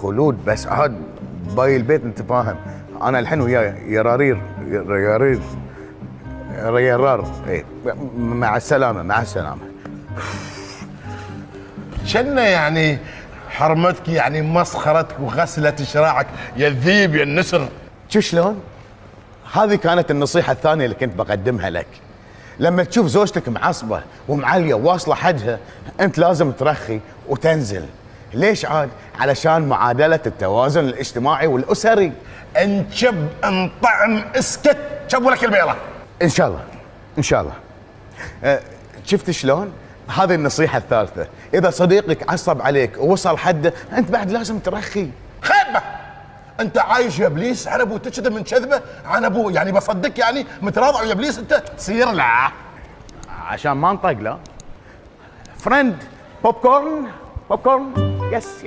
خلود، بس عاد باقي البيت انت فاهم. انا الحين ويا يرارير يرارير يرار. ايه مع السلامه مع السلامه. شنو يعني حرمتك، يعني مسخرتك وغسلة شراعك يا الذيب يا النسر. شو شلون؟ هذه كانت النصيحه الثانيه اللي كنت بقدمها لك. لما تشوف زوجتك معصبه ومعليه واصله حدها، انت لازم ترخي وتنزل. ليش عاد؟ علشان معادله التوازن الاجتماعي والاسري. انشب انطعم اسكت، شبوا لك البيضه. ان شاء الله ان شاء الله. شفت شلون؟ هذه النصيحه الثالثه، اذا صديقك عصب عليك ووصل حده، انت بعد لازم ترخي. خيبه، انت عايش يا ابليس على ابو تشذب من كذبه عن ابوه، يعني بصدق يعني متراضع يا ابليس انت سير لا عشان ما نطق. لا فريند، بوب كورن بوب كورن. يس يس.